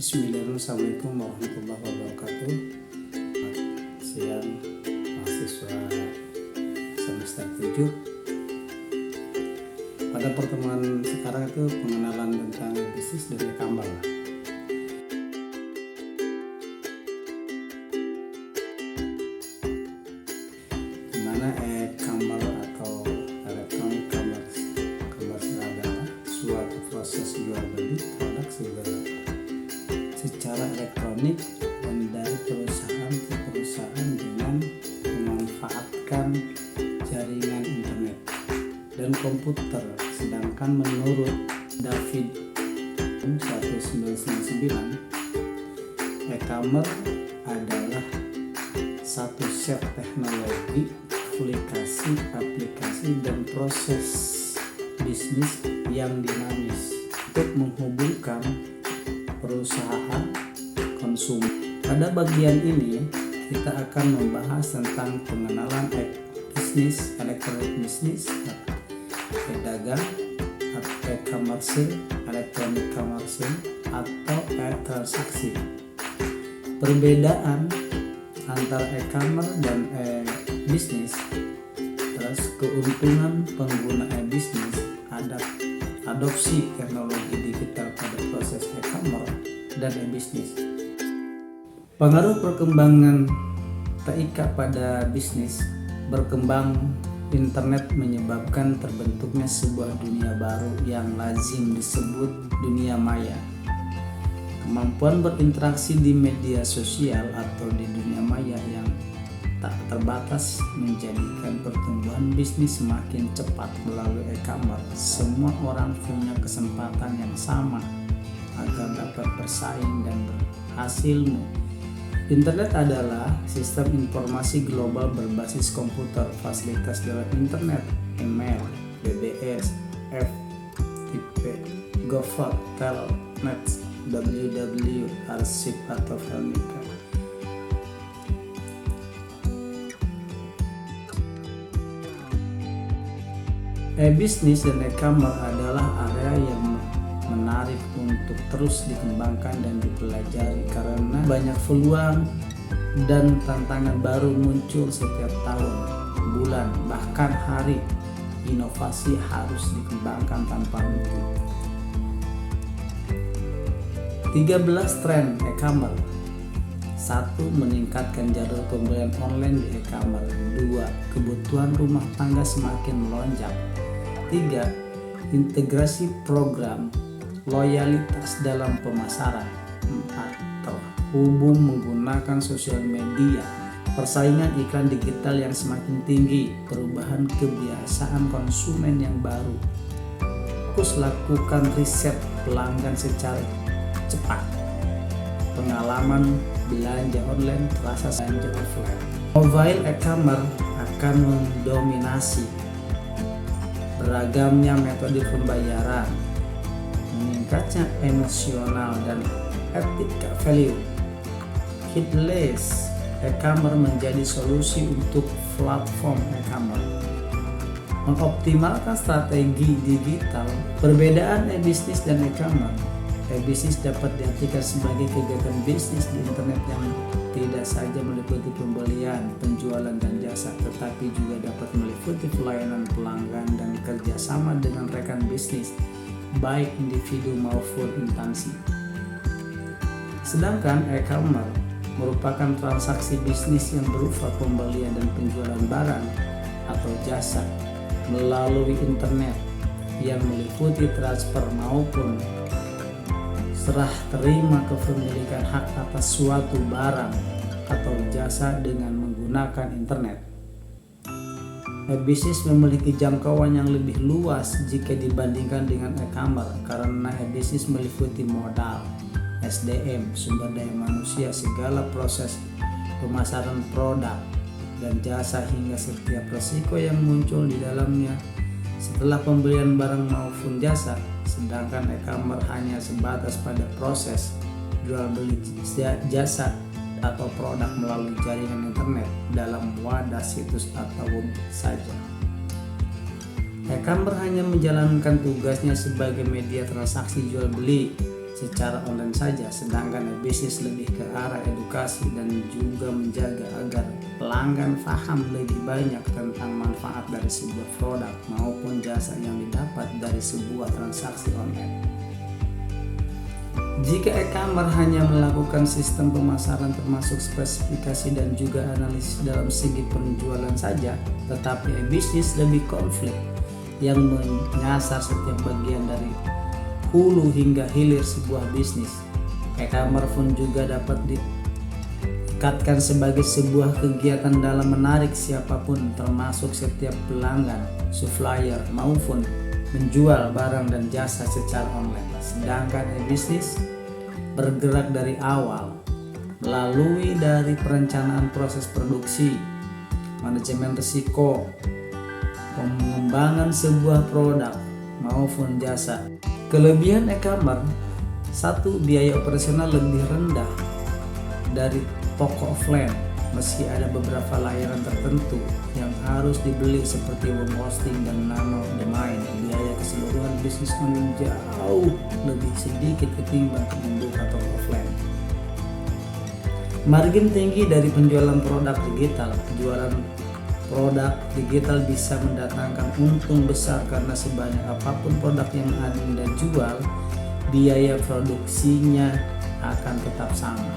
Bismillahirrahmanirrahim. Assalamualaikum warahmatullahi wabarakatuh. Siang mahasiswa semester 7. Pada pertemuan sekarang itu pengenalan tentang bisnis dan e-commerce. Dimana e-commerce atau electronic commerce adalah suatu proses jual beli produk secara elektronik dan dari perusahaan ke perusahaan dengan memanfaatkan jaringan internet dan komputer. Sedangkan menurut David 1999, e-commerce adalah satu set teknologi, aplikasi dan proses bisnis yang dinamis untuk menghubungkan perusahaan konsumen. Pada bagian ini kita akan membahas tentang pengenalan bisnis, elektronik bisnis, pedagang, e-commerce, elektronik commerce atau e-transaksi. Perbedaan antara e-commerce dan e-bisnis, terus keuntungan pengguna e-bisnis, adopsi teknologi digital pada proses e-commerce dan e-bisnis. Pengaruh perkembangan TIK pada bisnis. Berkembang internet menyebabkan terbentuknya sebuah dunia baru yang lazim disebut dunia maya. Kemampuan berinteraksi di media sosial atau di dunia maya yang tak terbatas menjadikan pertumbuhan bisnis semakin cepat melalui e-commerce. Semua orang punya kesempatan yang sama agar dapat bersaing dan berhasil. Internet adalah sistem informasi global berbasis komputer. Fasilitas dalam internet, email, BBS, FTP, GoFort, Telnet, www, arsip atau filmika. E-bisnis dan e-commerce adalah area yang menarik untuk terus dikembangkan dan dipelajari karena banyak peluang dan tantangan baru muncul setiap tahun, bulan, bahkan hari. Inovasi harus dikembangkan tanpa henti. 13 tren e-commerce. 1. Meningkatkan jalur pembelian online di e-commerce. 2. Kebutuhan rumah tangga semakin melonjak. 3. Integrasi program loyalitas dalam pemasaran. 4. Terhubung menggunakan sosial media. Persaingan iklan digital yang semakin tinggi. Perubahan kebiasaan konsumen yang baru. Fokus lakukan riset pelanggan secara cepat. Pengalaman belanja online terasa belanja offline. Mobile e-commerce akan mendominasi. Beragamnya metode pembayaran, meningkatnya emosional dan etika value. Headless e-commerce menjadi solusi untuk platform e-commerce. Mengoptimalkan strategi digital. Perbedaan e-bisnis dan e-commerce. E-bisnis dapat diartikan sebagai kegiatan bisnis di internet yang tidak saja meliputi pembelian, penjualan dan jasa, tetapi juga dapat meliputi pelayanan pelanggan dan kerjasama dengan rekan bisnis, baik individu maupun instansi. Sedangkan e-commerce merupakan transaksi bisnis yang berupa pembelian dan penjualan barang atau jasa melalui internet yang meliputi transfer maupun serah terima kepemilikan hak atas suatu barang atau jasa dengan menggunakan internet. E-bisnis memiliki jangkauan yang lebih luas jika dibandingkan dengan e-commerce karena e-bisnis meliputi modal, SDM, sumber daya manusia, segala proses pemasaran produk dan jasa hingga setiap resiko yang muncul di dalamnya setelah pembelian barang maupun jasa. Sedangkan e-commerce hanya sebatas pada proses jual beli jasa atau produk melalui jaringan internet dalam wadah situs atau web saja. E-commerce hanya menjalankan tugasnya sebagai media transaksi jual beli, secara online saja, sedangkan bisnis lebih ke arah edukasi dan juga menjaga agar pelanggan paham lebih banyak tentang manfaat dari sebuah produk maupun jasa yang didapat dari sebuah transaksi online. Jika e-commerce hanya melakukan sistem pemasaran termasuk spesifikasi dan juga analisis dalam segi penjualan saja, tetapi e-bisnis lebih konflik yang menyasar setiap bagian dari hulu hingga hilir sebuah bisnis. E-commerce pun juga dapat diikatkan sebagai sebuah kegiatan dalam menarik siapapun termasuk setiap pelanggan, supplier maupun menjual barang dan jasa secara online. Sedangkan e-bisnis bergerak dari awal melalui dari perencanaan proses produksi, manajemen risiko, pengembangan sebuah produk maupun jasa. Kelebihan e-commerce: 1. Biaya operasional lebih rendah dari toko offline, meski ada beberapa layanan tertentu yang harus dibeli seperti web hosting dan nama domain. Biaya keseluruhan bisnis online jauh lebih sedikit ketimbang membuka toko offline. Margin tinggi dari penjualan produk digital. Jualan produk digital bisa mendatangkan untung besar karena sebanyak apapun produk yang Anda jual, biaya produksinya akan tetap sama.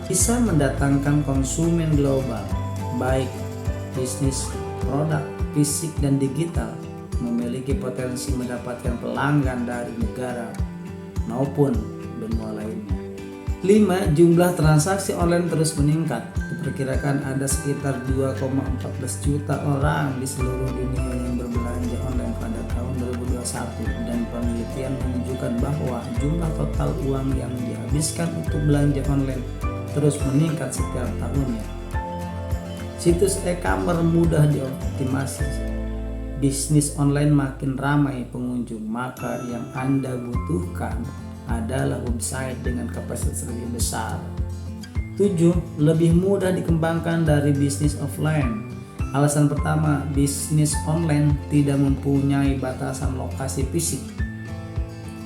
Bisa mendatangkan konsumen global, baik bisnis produk fisik dan digital, memiliki potensi mendapatkan pelanggan dari negara maupun benua lainnya. 5. Jumlah transaksi online terus meningkat. Diperkirakan ada sekitar 2,14 juta orang di seluruh dunia yang berbelanja online pada tahun 2021, dan penelitian menunjukkan bahwa jumlah total uang yang dihabiskan untuk belanja online terus meningkat setiap tahunnya. Situs e-commerce mudah dioptimasi. Bisnis online makin ramai pengunjung, maka yang Anda butuhkan adalah website dengan kapasitas lebih besar. 7. Lebih mudah dikembangkan dari bisnis offline. Alasan pertama, bisnis online tidak mempunyai batasan lokasi fisik.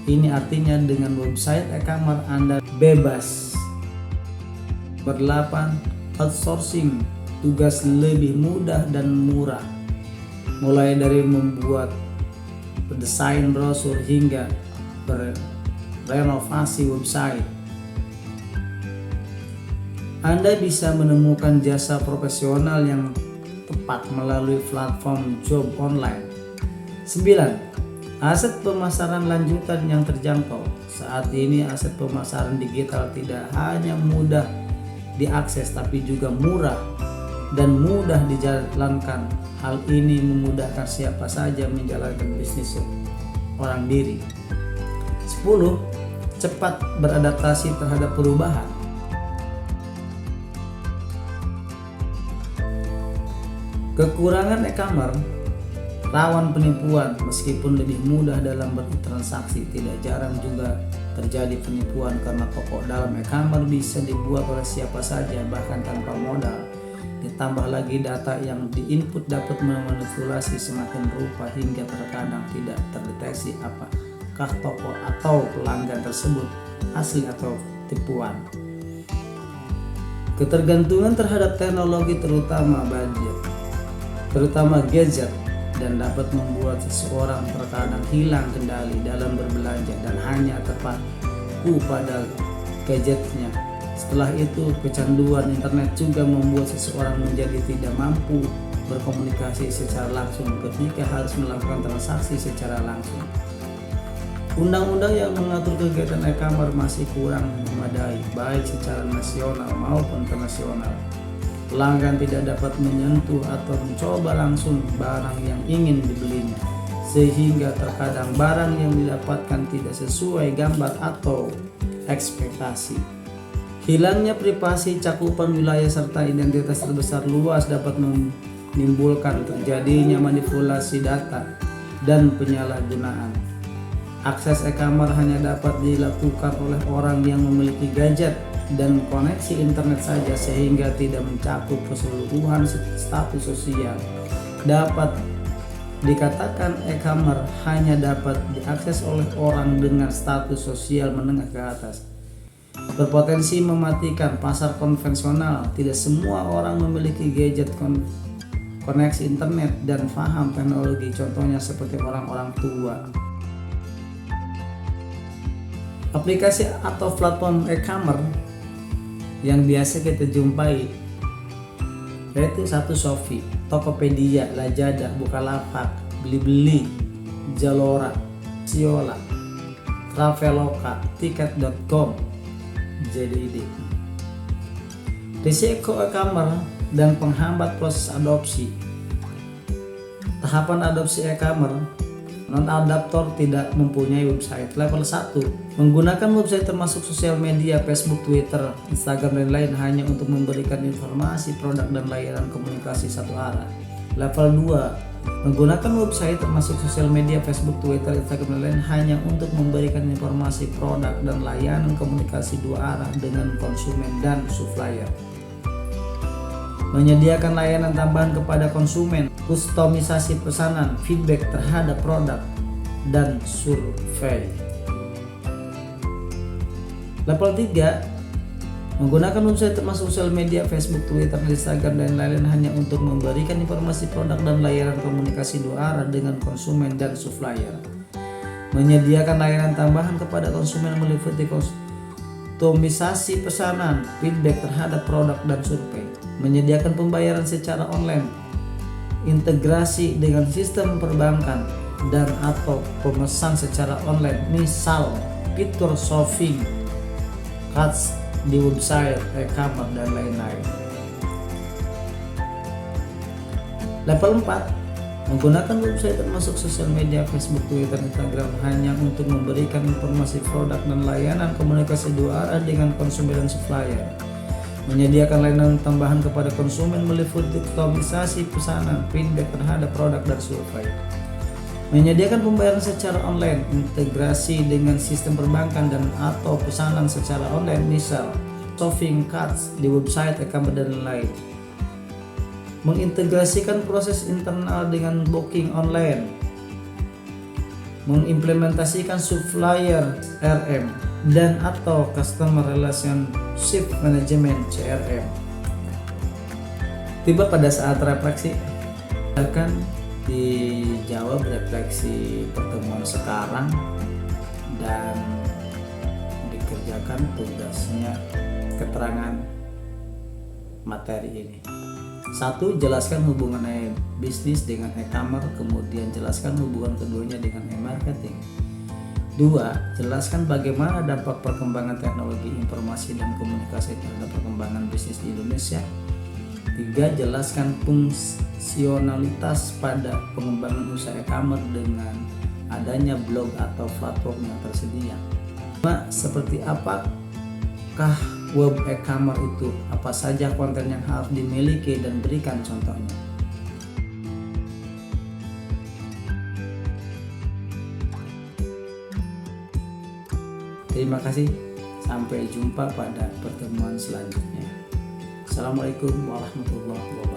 Ini artinya dengan website e-commerce Anda bebas. 8. Outsourcing. Tugas lebih mudah dan murah, mulai dari membuat desain brosur hingga renovasi website. Anda bisa menemukan jasa profesional yang tepat melalui platform job online. 9. Aset pemasaran lanjutan yang terjangkau. Saat ini aset pemasaran digital tidak hanya mudah diakses tapi juga murah dan mudah dijalankan. Hal ini memudahkan siapa saja menjalankan bisnis orang diri. 10. Cepat beradaptasi terhadap perubahan. Kekurangan e-commerce: rawan penipuan. Meskipun lebih mudah dalam bertransaksi, tidak jarang juga terjadi penipuan karena toko dalam e-commerce bisa dibuat oleh siapa saja bahkan tanpa modal. Ditambah lagi data yang diinput dapat memanipulasi semakin rupa hingga terkadang tidak terdeteksi apakah toko atau pelanggan tersebut asli atau tipuan. Ketergantungan terhadap teknologi terutama gadget, dan dapat membuat seseorang terkadang hilang kendali dalam berbelanja dan hanya terpaku pada gadgetnya. Setelah itu, kecanduan internet juga membuat seseorang menjadi tidak mampu berkomunikasi secara langsung ketika harus melakukan transaksi secara langsung. Undang-undang yang mengatur kegiatan e-commerce masih kurang memadai, baik secara nasional maupun internasional. Pelanggan tidak dapat menyentuh atau mencoba langsung barang yang ingin dibelinya, sehingga terkadang barang yang didapatkan tidak sesuai gambar atau ekspektasi. Hilangnya privasi, cakupan wilayah serta identitas terbesar luas dapat menimbulkan terjadinya manipulasi data dan penyalahgunaan. Akses e-commerce hanya dapat dilakukan oleh orang yang memiliki gadget dan koneksi internet saja, sehingga tidak mencakup keseluruhan status sosial. Dapat Dikatakan e-commerce hanya dapat diakses oleh orang dengan status sosial menengah ke atas. Berpotensi mematikan pasar konvensional. Tidak semua orang memiliki gadget koneksi internet dan paham teknologi, contohnya seperti orang-orang tua. Aplikasi atau platform e-commerce yang biasa kita jumpai yaitu satu Shopee, Tokopedia, Lazada, Bukalapak, Blibli, Zalora, Siola, Traveloka, Tiket.com, JDID. Risiko e-commerce dan penghambat proses adopsi. Tahapan adopsi e-commerce. Non-adaptor tidak mempunyai website. Level 1. Menggunakan website termasuk sosial media, Facebook, Twitter, Instagram, dan lain hanya untuk memberikan informasi, produk, dan layanan komunikasi satu arah. Level 2. Menggunakan website termasuk sosial media, Facebook, Twitter, Instagram, dan lain hanya untuk memberikan informasi, produk, dan layanan komunikasi dua arah dengan konsumen dan supplier. Menyediakan layanan tambahan kepada konsumen, kustomisasi pesanan, feedback terhadap produk, dan survei. Level 3. Menggunakan website termasuk sosial media, Facebook, Twitter, Instagram, dan lain-lain hanya untuk memberikan informasi, produk, dan layanan komunikasi dua arah dengan konsumen dan supplier. Menyediakan layanan tambahan kepada konsumen meliputi kustomisasi pesanan, feedback terhadap produk, dan survei. Menyediakan pembayaran secara online, integrasi dengan sistem perbankan, dan atau pemesan secara online, misal fitur shopping carts di website, e-commerce, dan lain-lain. Level 4. Menggunakan website termasuk sosial media, Facebook, Twitter, Instagram hanya untuk memberikan informasi, produk, dan layanan komunikasi dua arah dengan konsumen dan supplier. Menyediakan layanan tambahan kepada konsumen meliputi kustomisasi pesanan, feedback terhadap produk, dan survei. Menyediakan pembayaran secara online, integrasi dengan sistem perbankan dan atau pesanan secara online, misal shopping carts di website, e-commerce, dan lain. Mengintegrasikan proses internal dengan booking online. Mengimplementasikan supplier RM dan atau Customer Relationship Management CRM. Tiba pada saat refleksi, akan dijawab refleksi pertemuan sekarang dan dikerjakan tugasnya keterangan materi ini. 1. Jelaskan hubungan bisnis dengan e-commerce, kemudian jelaskan hubungan keduanya dengan e-marketing. 2. Jelaskan bagaimana dampak perkembangan teknologi informasi dan komunikasi terhadap perkembangan bisnis di Indonesia. 3. Jelaskan fungsionalitas pada pengembangan usaha e-commerce dengan adanya blog atau platform yang tersedia. 5. Seperti apakah web e-commerce itu? Apa saja konten yang harus dimiliki dan berikan contohnya. Terima kasih. Sampai jumpa pada pertemuan selanjutnya. Assalamualaikum warahmatullahi wabarakatuh.